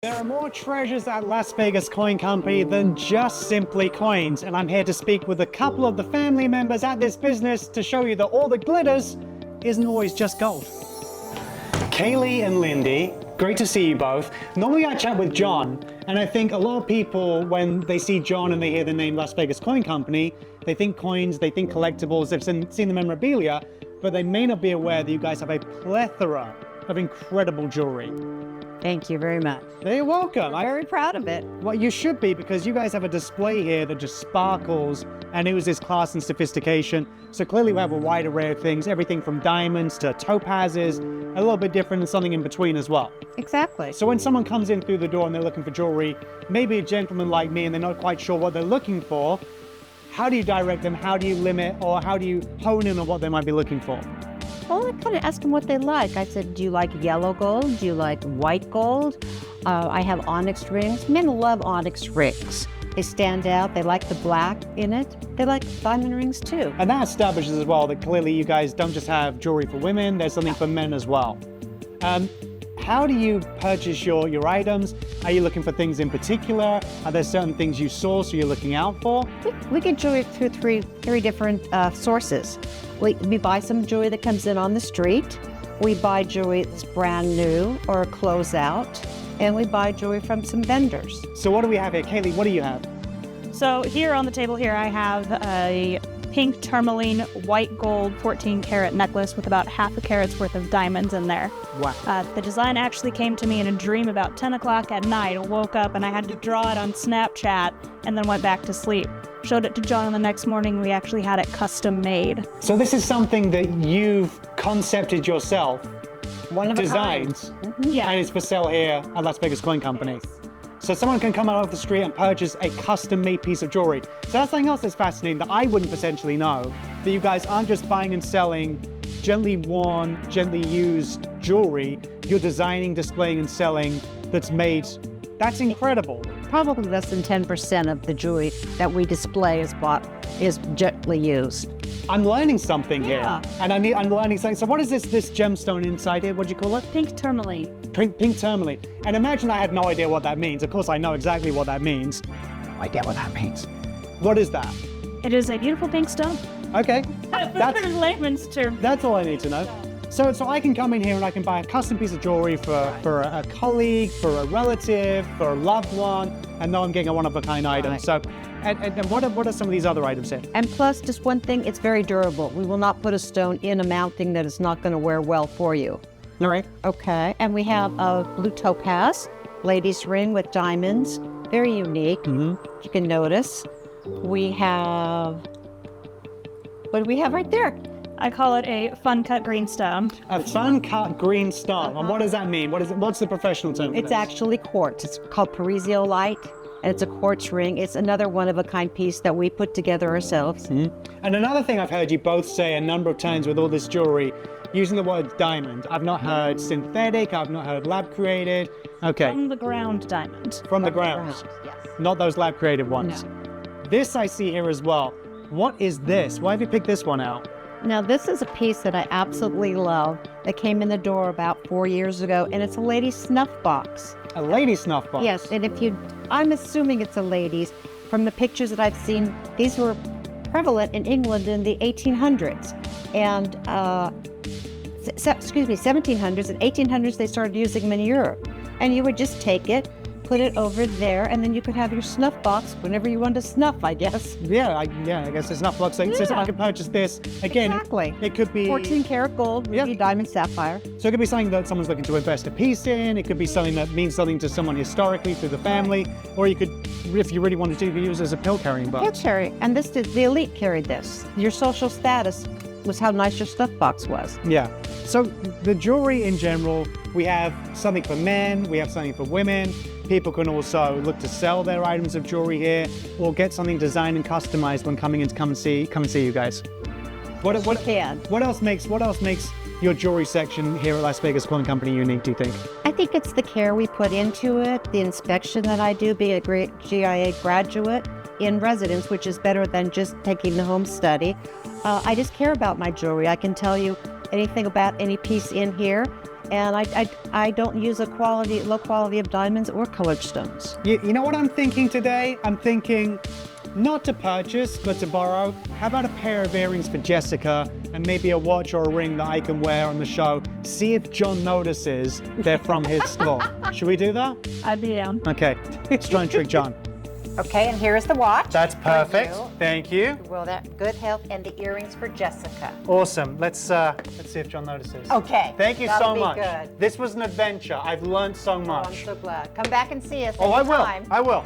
There are more treasures at Las Vegas Coin Company than just simply coins, and I'm here to speak with a couple of the family members at this business to show you that all the glitters isn't always just gold. Kaylee and Lindy, great to see you both. Normally I chat with John, and I think a lot of people, when they see John and they hear the name Las Vegas Coin Company, they think coins, they think collectibles, they've seen the memorabilia, but they may not be aware that you guys have a plethora of incredible jewelry. Thank you very much. You're welcome. I'm very proud of it. Well, you should be, because you guys have a display here that just sparkles and oozes class and sophistication. So clearly we have a wide array of things, everything from diamonds to topazes, a little bit different and something in between as well. Exactly. So when someone comes in through the door and they're looking for jewelry, maybe a gentleman like me and they're not quite sure what they're looking for, how do you direct them? How do you limit, or how do you hone in on what they might be looking for? Well, I kind of asked them what they like. I said, do you like yellow gold? Do you like white gold? I have onyx rings. Men love onyx rings. They stand out. They like the black in it. They like diamond rings too. And that establishes as well that clearly you guys don't just have jewelry for women, there's something for men as well. How do you purchase your items? Are you looking for things in particular? Are there certain things you source or you're looking out for? We get jewelry through three different sources. We buy some jewelry that comes in on the street. We buy jewelry that's brand new or closeout. And we buy jewelry from some vendors. So what do we have here? Kaylee, what do you have? So here on the table here, I have a pink tourmaline white gold 14 karat necklace with about half a carat's worth of diamonds in there. Wow. The design actually came to me in a dream about 10 o'clock at night. I woke up and I had to draw it on Snapchat and then went back to sleep. Showed it to John, and the next morning we actually had it custom made. So this is something that you've concepted yourself, One of designed, Yeah. and it's for sale here at Las Vegas Coin Company. So someone can come out of the street and purchase a custom-made piece of jewelry. So that's something else that's fascinating that I wouldn't potentially know, that you guys aren't just buying and selling gently worn, gently used jewelry. You're designing, displaying, and selling that's made. That's incredible. Probably less than 10% of the jewelry that we display is gently used. I'm learning something Yeah. here, and I'm learning something. So what is this gemstone inside here? What do you call it? Pink tourmaline. Pink tourmaline. And imagine I had no idea what that means. Of course, I know exactly what that means. No idea what that means. What is that? It is a beautiful pink stone. Okay, That's layman's term. that's all I need to know. So I can come in here and I can buy a custom piece of jewelry for a colleague, for a relative, for a loved one, and now I'm getting a one-of-a-kind item. Right. So, and what are some of these other items here? And plus, just one thing, it's very durable. We will not put a stone in a mounting that is not going to wear well for you. All right. Okay, and we have a blue topaz, ladies ring with diamonds, very unique. You can notice. We have, what do we have right there? I call it a fun cut green stone. A fun-cut green stone. And what does that mean? What's the professional term for It's this? actually quartz. It's called Parisiolite, and it's a quartz ring. It's another one-of-a-kind piece that we put together ourselves. And another thing I've heard you both say a number of times with all this jewelry, using the word diamond. I've not heard synthetic, I've not heard lab created. Okay, From the ground diamond. from the ground, Yes. not those lab created ones. This I see here as well. What is this? Why have you picked this one out? Now, this is a piece that I absolutely love that came in the door about 4 years ago, and it's a lady's snuff box. A lady snuff box. Yes, and I'm assuming it's a lady's. From the pictures that I've seen, these were prevalent in England in the 1800s, and 1700s and 1800s. They started using them in Europe, and you would just take it, put it over there, and then you could have your snuff box whenever you wanted to snuff, I guess. Yeah, I guess a snuff box. Like, so I can purchase this. Again, Exactly. it could be 14 karat gold, maybe diamond sapphire. So it could be something that someone's looking to invest a piece in. It could be something that means something to someone historically through the family, or you could, if you really wanted to, you could use it as a pill carrying box. Pill carry, and the elite carried this. Your social status was how nice your stuff box was. Yeah. So the jewelry in general, we have something for men, we have something for women. People can also look to sell their items of jewelry here, or get something designed and customized when coming in to come and see you guys. What else makes your jewelry section here at Las Vegas Coin Company unique, do you think? I think it's the care we put into it, the inspection that I do, being a great GIA graduate in residence, which is better than just taking the home study. I just care about my jewelry. I can tell you anything about any piece in here. And I don't use low quality of diamonds or colored stones. You know what I'm thinking today? I'm thinking not to purchase, but to borrow. How about a pair of earrings for Jessica and maybe a watch or a ring that I can wear on the show? See if John notices they're from his store. Should we do that? I'd be down. Okay, let's try and trick John. Okay, and here's the watch. That's perfect. For you. Thank you. Well, that good health, and the earrings for Jessica. Awesome. Let's see if John notices. Okay. Thank you that'll so be much. Good. This was an adventure. I've learned so Oh, I'm much. so glad. Come back and see us. Oh, I will. anytime. I will.